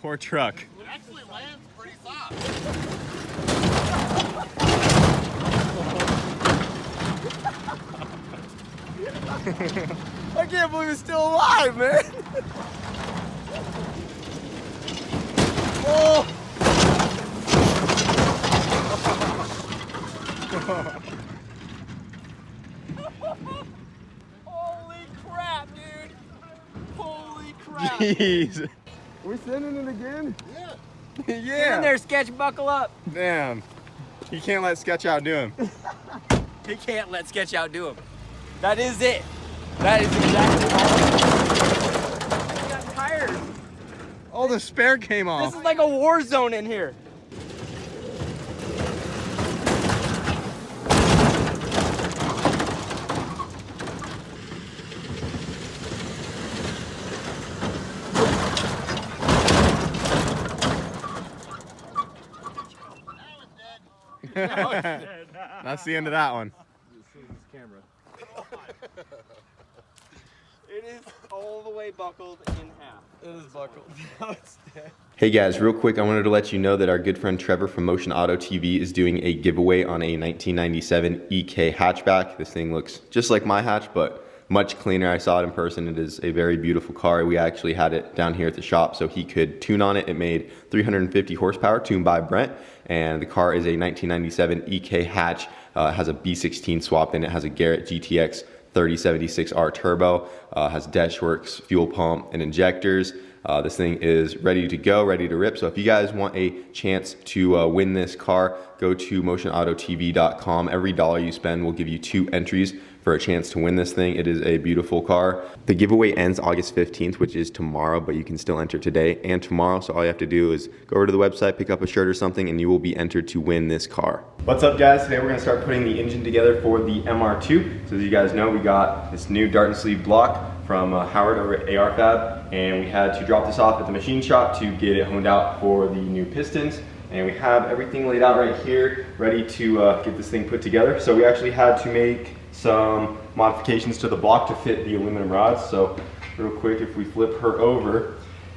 Poor truck. It actually lands pretty soft. I can't believe it's still alive, man. Oh. Holy crap, dude. Holy crap. Jeez. We're sending it again? Yeah. Yeah. Get in there, Sketch, buckle up. Damn. You can't let Sketch outdo him. He can't let Sketch outdo him. That is it. That is exactly all. He got tired. Oh, the spare came off. This is like a war zone in here. That's the end of that one. It is all the way buckled in half. It is buckled. Now it's dead. Hey guys, real quick, I wanted to let you know that our good friend Trevor from Motion Auto TV is doing a giveaway on a 1997 EK Hatchback. This thing looks just like my hatch, but much cleaner. I saw it in person. It is a very beautiful car. We actually had it down here at the shop so he could tune on it. It made 350 horsepower, tuned by Brent, and the car is a 1997 EK hatch. Has a B16 swap in it, has a Garrett GTX 3076R turbo, has Dashworks, fuel pump, and injectors. This thing is ready to go, ready to rip. So if you guys want a chance to win this car, go to motionautotv.com. Every dollar you spend will give you 2 entries for a chance to win this thing. It is a beautiful car. The giveaway ends August 15th, which is tomorrow, but you can still enter today and tomorrow. So all you have to do is go over to the website, pick up a shirt or something, and you will be entered to win this car. What's up, guys? Today we're gonna start putting the engine together for the MR2. So as you guys know, we got this new dart and sleeve block from Howard over at AR Fab, and we had to drop this off at the machine shop to get it honed out for the new pistons. And we have everything laid out right here, ready to get this thing put together. So we actually had to make some modifications to the block to fit the aluminum rods. So real quick, if we flip her over,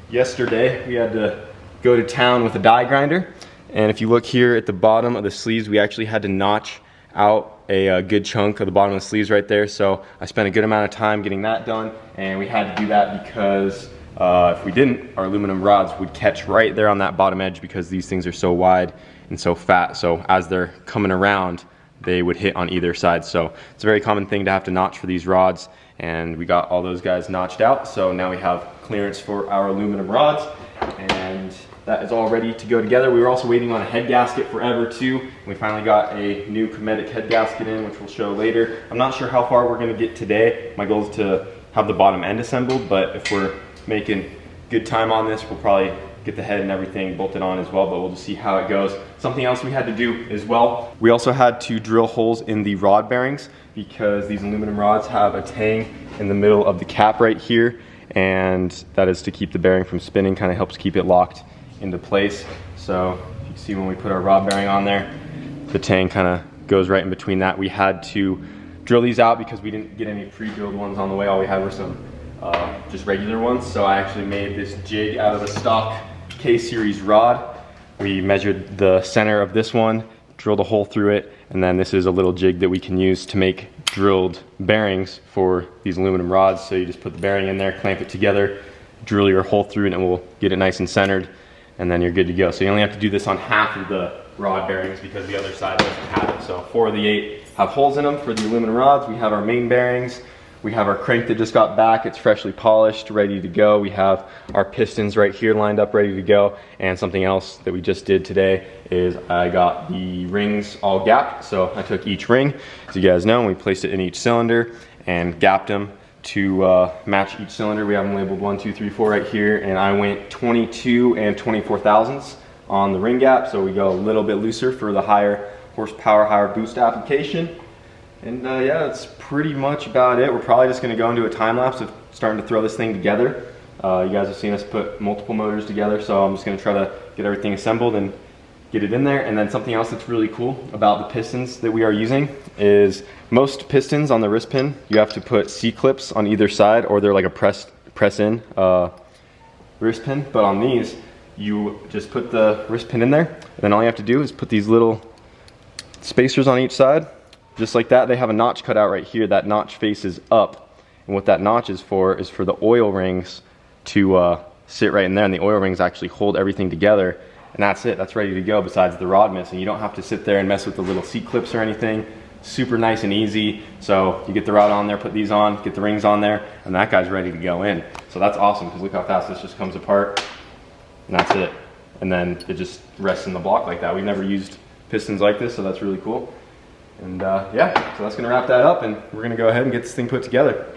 yesterday we had to go to town with a die grinder. And if you look here at the bottom of the sleeves, we actually had to notch out a good chunk of the bottom of the sleeves right there. So I spent a good amount of time getting that done, and we had to do that because if we didn't, our aluminum rods would catch right there on that bottom edge because these things are so wide and so fat. So as they're coming around, they would hit on either side. So it's a very common thing to have to notch for these rods, and we got all those guys notched out. So now we have clearance for our aluminum rods, and that is all ready to go together. We were also waiting on a head gasket forever too. We finally got a new Cometic head gasket in, which we'll show later. I'm not sure how far we're gonna get today. My goal is to have the bottom end assembled, but if we're making good time on this, we'll probably get the head and everything bolted on as well, but we'll just see how it goes. Something else we had to do as well, we also had to drill holes in the rod bearings because these aluminum rods have a tang in the middle of the cap right here, and that is to keep the bearing from spinning, kind of helps keep it locked into place. So you can see when we put our rod bearing on there, the tang kind of goes right in between that. We had to drill these out because we didn't get any pre-drilled ones on the way. All we had were some just regular ones. So I actually made this jig out of a stock K-series rod. We measured the center of this one, drilled a hole through it, and then this is a little jig that we can use to make drilled bearings for these aluminum rods. So you just put the bearing in there, clamp it together, drill your hole through it, and we'll get it nice and centered, and then you're good to go. So you only have to do this on half of the rod bearings because the other side doesn't have it. So 4 of the 8 have holes in them for the aluminum rods. We have our main bearings. We have our crank that just got back. It's freshly polished, ready to go. We have our pistons right here lined up, ready to go. And something else that we just did today is I got the rings all gapped. So I took each ring, as you guys know, and we placed it in each cylinder and gapped them to match each cylinder. We have them labeled 1, 2, 3, 4 right here. And I went 22 and 24 thousandths on the ring gap. So we go a little bit looser for the higher horsepower, higher boost application. And yeah, that's pretty much about it. We're probably just gonna go into a time lapse of starting to throw this thing together. You guys have seen us put multiple motors together, so I'm just gonna try to get everything assembled and get it in there. And then something else that's really cool about the pistons that we are using is most pistons on the wrist pin, you have to put C-clips on either side, or they're like a press in wrist pin. But on these, you just put the wrist pin in there, and then all you have to do is put these little spacers on each side, just like that. They have a notch cut out right here. That notch faces up, and what that notch is for the oil rings to sit right in there, and the oil rings actually hold everything together, and that's it. That's ready to go, besides the rod missing. You don't have to sit there and mess with the little seat clips or anything. Super nice and easy. So you get the rod on there, put these on, get the rings on there, and that guy's ready to go in. So that's awesome, because look how fast this just comes apart, and that's it. And then it just rests in the block like that. We've never used pistons like this, so that's really cool. And yeah, so that's gonna wrap that up, and we're gonna go ahead and get this thing put together.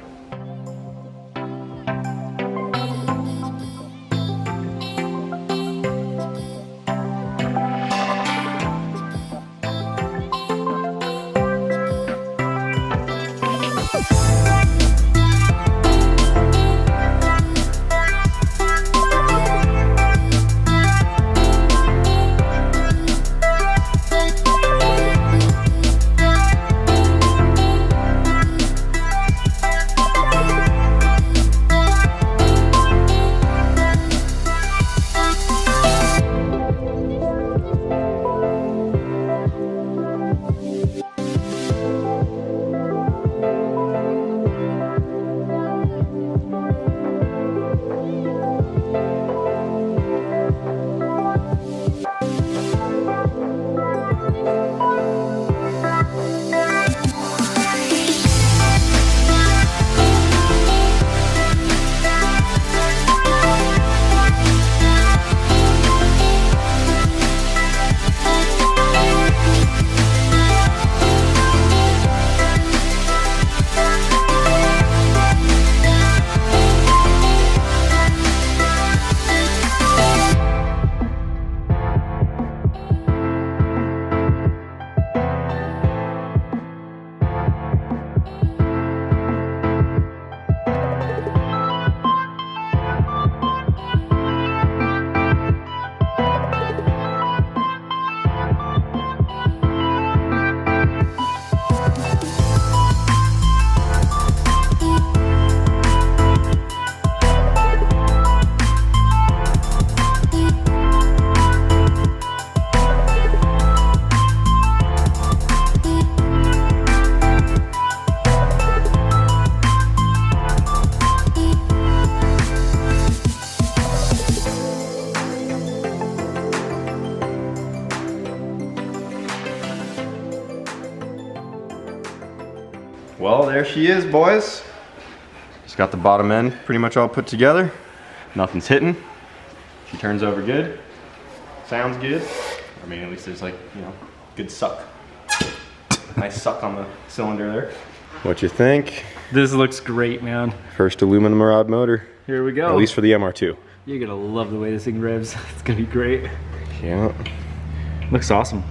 Well, there she is, boys. Just got the bottom end pretty much all put together. Nothing's hitting. She turns over good. Sounds good. I mean, at least there's like, you know, good suck. Nice suck on the cylinder there. What you think? This looks great, man. First aluminum rod motor. Here we go. At least for the MR2. You're gonna love the way this thing revs. It's gonna be great. Yeah. Looks awesome.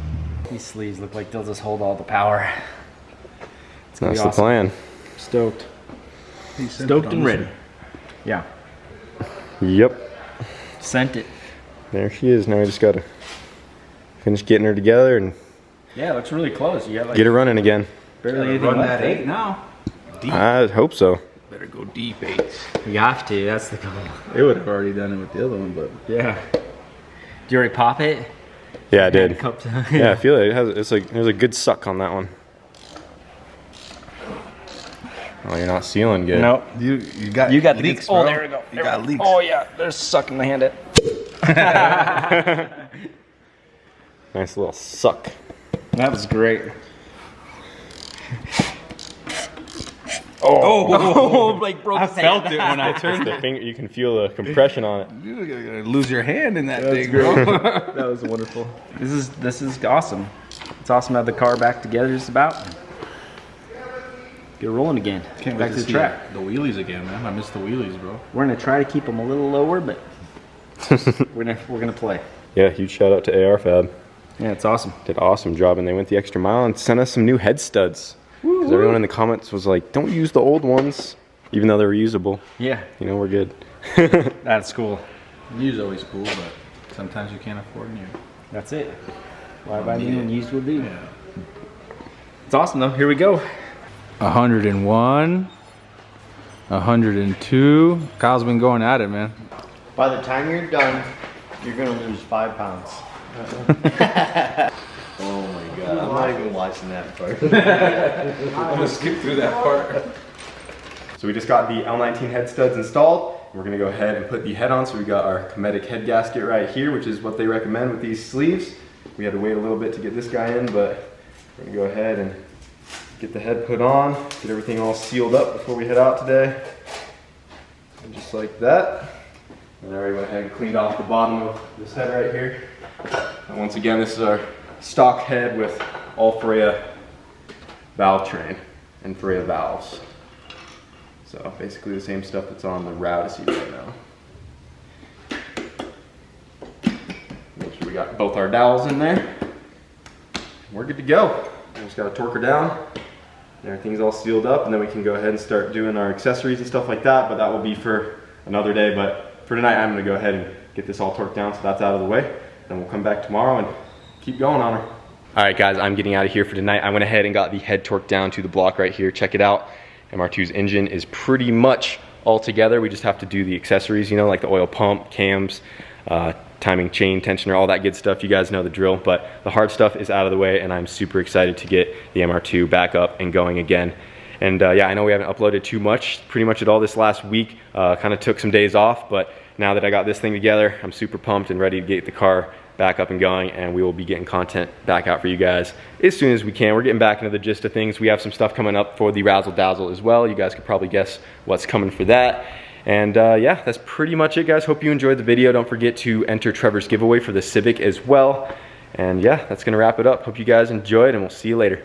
These sleeves look like they'll just hold all the power. It's gonna That's be the plan. Stoked. Stoked and ready. Yeah. Yep. Sent it. There she is. Now we just gotta finish getting her together and Yeah, it looks really close. You got like get her running again. barely anything Run left. that 8 now. Deep. I hope so. Better go deep 8. You have to. That's the goal. They would have already done it with the other one, but Yeah. Do you already pop it? Yeah, I did. Cup to- Yeah, I feel it. It's like there's a good suck on that one. Oh, you're not sealing good. No. you got the leaks, Oh, bro. there we go. You got leaks. Oh yeah, there's sucking the hand it. Nice little suck. That was great. Oh, like broke I felt it when I It's turned the it. finger, you can feel the compression on it. You're gonna lose your hand in that thing, bro. That was wonderful. This is awesome. It's awesome to have the car back together just about. Get rolling again. Can't back wait to the see track. the wheelies again, man. I miss the wheelies, bro. We're gonna try to keep them a little lower, but we're gonna play. Yeah, huge shout out to AR Fab. Yeah, it's awesome. Did an awesome job, and they went the extra mile and sent us some new head studs. Because everyone in the comments was like, don't use the old ones, even though they were usable. Yeah, You know, we're good. that's cool. New's always cool, but sometimes you can't afford new. That's it. Why buy new and used will do. Yeah. It's awesome though. Here we go. 101, 102. Kyle's been going at it, man. By the time you're done, You're gonna lose 5 pounds. Oh my god, I'm not even watching that part. I'm gonna skip through that part. So we just got the L19 head studs installed. We're gonna go ahead and put the head on. So we got our Cometic head gasket right here, which is what they recommend with these sleeves. We had to wait a little bit to get this guy in, but we're gonna go ahead and get the head put on, get everything all sealed up before we head out today. And just like that. And I already went ahead and cleaned off the bottom of this head right here. And once again, this is our stock head with all Freya valve train and Freya valves. So basically the same stuff that's on the Rowdicey right now. Make sure we got both our dowels in there. We're good to go. We just gotta torque her down. And everything's all sealed up, and then we can go ahead and start doing our accessories and stuff like that, but that will be for another day. But for tonight, I'm gonna go ahead and get this all torqued down so that's out of the way. Then we'll come back tomorrow and keep going on her. All right guys, I'm getting out of here for tonight. I went ahead and got the head torqued down to the block right here. Check it out. MR2's engine is pretty much all together. We just have to do the accessories, you know, like the oil pump, cams, timing chain, tensioner, all that good stuff. You guys know the drill, but the hard stuff is out of the way, and I'm super excited to get the MR2 back up and going again. And yeah, I know we haven't uploaded too much, pretty much at all this last week. Kind of took some days off, but now that I got this thing together, I'm super pumped and ready to get the car back up and going, and we will be getting content back out for you guys as soon as we can. We're getting back into the gist of things. We have some stuff coming up for the Razzle Dazzle as well. You guys could probably guess what's coming for that. And yeah, that's pretty much it, guys. Hope you enjoyed the video. Don't forget to enter Trevor's giveaway for the Civic as well. And yeah, that's gonna wrap it up. Hope you guys enjoyed, and we'll see you later.